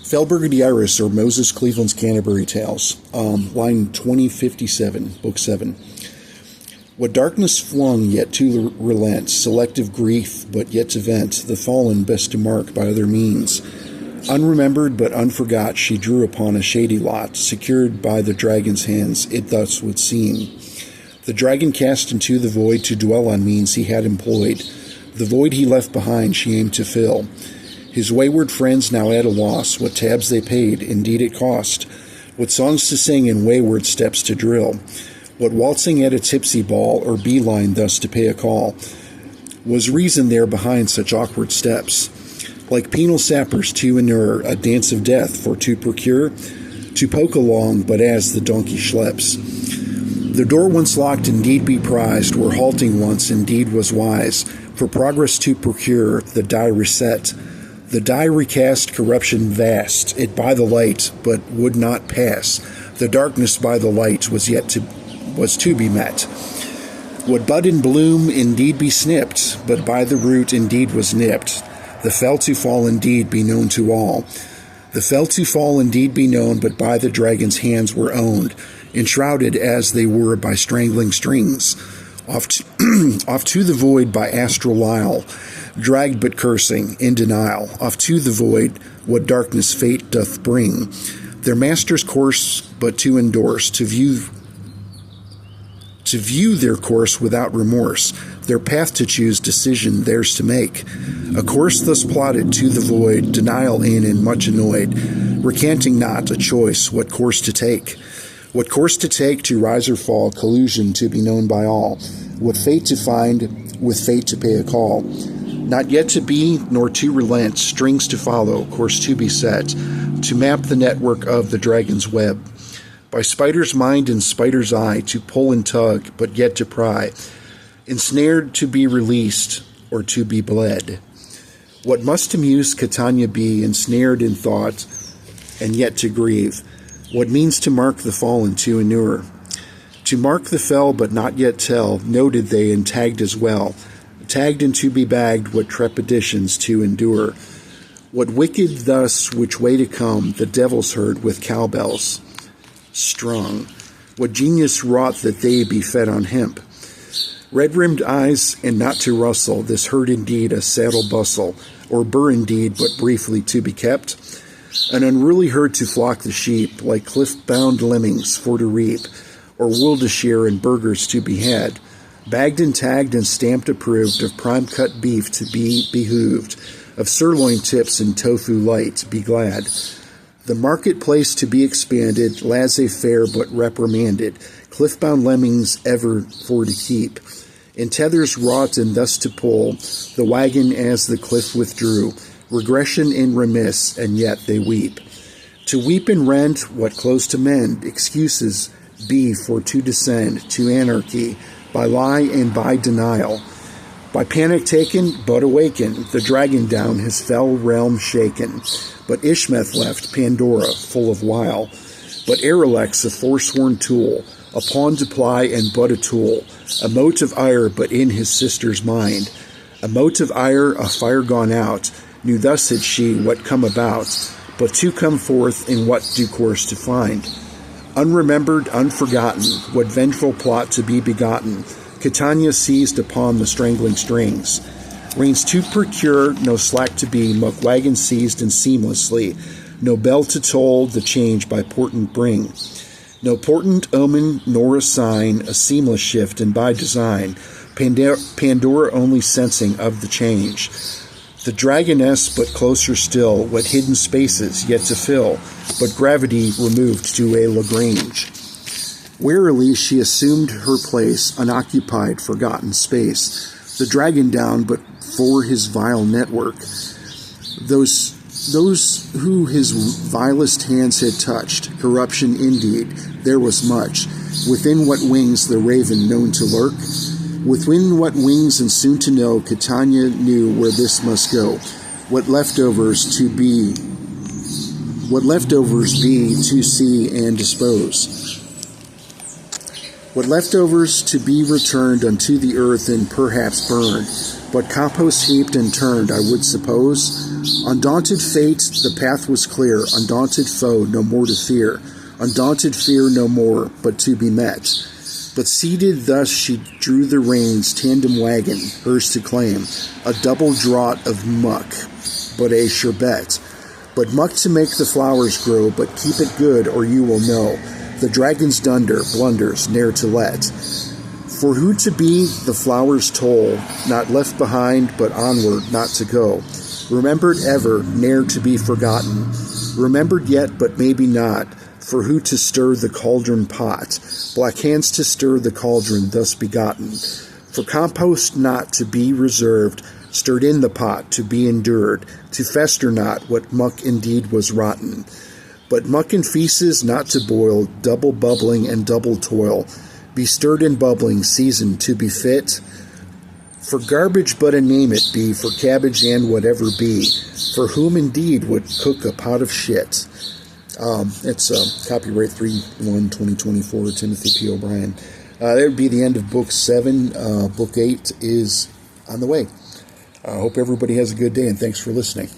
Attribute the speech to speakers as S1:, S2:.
S1: Fell Burgundy Iris, or Moses Cleveland's Canterbury Tales, line 2057, Book 7. What darkness flung, yet to relent, selective grief, but yet to vent, the fallen best to mark by other means. Unremembered but unforgot, she drew upon a shady lot, secured by the dragon's hands, it thus would seem. The dragon cast into the void to dwell on means he had employed. The void he left behind she aimed to fill. His wayward friends now at a loss, what tabs they paid, indeed it cost. What songs to sing and wayward steps to drill. What waltzing at a tipsy ball, or beeline thus to pay a call. Was reason there behind such awkward steps? Like penal sappers to inure a dance of death for to procure, to poke along, but as the donkey schleps. The door once locked indeed be prized, where halting once indeed was wise, for progress to procure, the die reset. The die recast corruption vast, it by the light, but would not pass. The darkness by the light was to be met. What bud in bloom indeed be snipped, but by the root indeed was nipped. The fell to fall indeed be known to all. The fell to fall indeed be known, but by the dragon's hands were owned, enshrouded as they were by strangling strings. Off to the void by astral Lyle, dragged but cursing, in denial. Off to the void, what darkness fate doth bring. Their master's course but to endorse, to view their course without remorse, their path to choose, decision theirs to make. A course thus plotted to the void, denial in and much annoyed, recanting not a choice what course to take. What course to take, to rise or fall, collusion to be known by all. What fate to find, with fate to pay a call. Not yet to be, nor to relent, strings to follow, course to be set, to map the network of the dragon's web. By spider's mind and spider's eye, to pull and tug, but yet to pry. Ensnared to be released, or to be bled. What must amuse Catania be, ensnared in thought, and yet to grieve? What means to mark the fallen to inure? To mark the fell but not yet tell, noted they and tagged as well. Tagged and to be bagged, what trepidations to endure. What wicked thus, which way to come, the devils heard with cowbells strung. What genius wrought that they be fed on hemp. Red-rimmed eyes, and not to rustle, this herd indeed a saddle bustle, or burr indeed, but briefly to be kept. An unruly herd to flock the sheep, like cliff-bound lemmings for to reap, or wool to shear and burgers to be had, bagged and tagged and stamped approved, of prime-cut beef to be behooved, of sirloin tips and tofu light, be glad. The marketplace to be expanded, laissez-faire but reprimanded, cliff-bound lemmings ever for to keep. In tethers wrought and thus to pull, the wagon as the cliff withdrew, regression in remiss, and yet they weep. To weep and rend, what close to mend, excuses be for to descend to anarchy, by lie and by denial. By panic taken, but awaken, the dragon down his fell realm shaken. But Ishmeth left Pandora, full of wile. But Erelex, a forsworn tool, a pawn to ply and but a tool, a mote of ire but in his sister's mind. A mote of ire, a fire gone out, knew thus had she what come about, but to come forth in what due course to find. Unremembered, unforgotten, what vengeful plot to be begotten, Catania seized upon the strangling strings. Reins to procure, no slack to be, muck wagon seized and seamlessly, no bell to toll, the change by portent bring. No portent omen nor a sign, a seamless shift and by design, Pandora only sensing of the change. The dragoness, but closer still, what hidden spaces yet to fill, but gravity removed to a Lagrange. Warily she assumed her place, unoccupied, forgotten space. The dragon down, but for his vile network. Those who his vilest hands had touched, corruption indeed, there was much. Within what wings the raven known to lurk? Within what wings and soon to know, Catania knew where this must go. What leftovers be to see and dispose. What leftovers to be returned unto the earth and perhaps burned. But compost heaped and turned, I would suppose. Undaunted fate, the path was clear. Undaunted foe, no more to fear. Undaunted fear, no more, but to be met. But seated thus, she drew the reins, tandem wagon, hers to claim. A double draught of muck, but a sherbet. But muck to make the flowers grow, but keep it good, or you will know. The dragon's dunder, blunders, ne'er to let. For who to be, the flowers toll, not left behind, but onward, not to go. Remembered ever, ne'er to be forgotten. Remembered yet, but maybe not. For who to stir the cauldron pot, black hands to stir the cauldron thus begotten. For compost not to be reserved, stirred in the pot to be endured, to fester not what muck indeed was rotten. But muck and feces not to boil, double bubbling and double toil, be stirred and bubbling, seasoned to be fit. For garbage but a name it be, for cabbage and whatever be, for whom indeed would cook a pot of shit. It's copyright 3/1/2024, Timothy P. O'Brien. That would be the end of Book 7. Book 8 is on the way. I hope everybody has a good day, and thanks for listening.